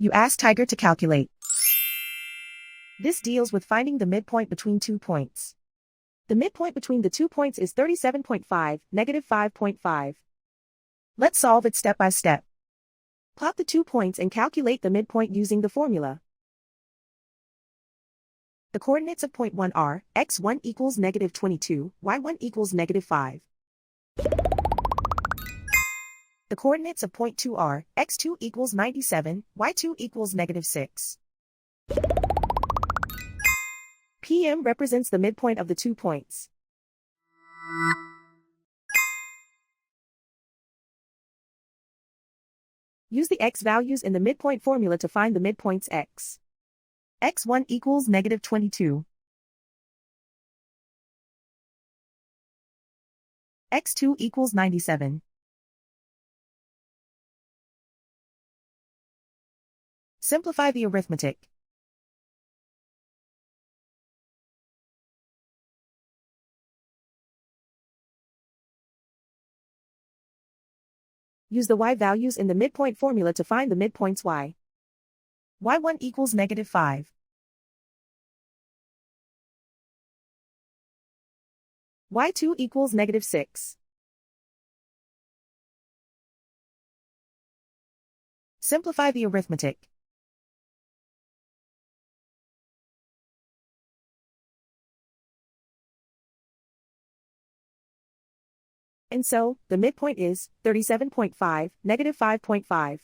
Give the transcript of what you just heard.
You ask Tiger to calculate. This deals with finding the midpoint between 2 points. The midpoint between the 2 points is 37.5, negative 5.5. Let's solve it step by step. Plot the 2 points and calculate the midpoint using the formula. The coordinates of point 1 are, x1 equals negative 22, y1 equals negative 5. The coordinates of point 2 are, x2 equals 97, y2 equals negative 6. PM represents the midpoint of the 2 points. Use the x values in the midpoint formula to find the midpoints x. x1 equals negative 22. x2 equals 97. Simplify the arithmetic. Use the y values in the midpoint formula to find the midpoints y. y1 equals negative 5. y2 equals negative 6. Simplify the arithmetic. And so, the midpoint is 37.5, negative 5.5.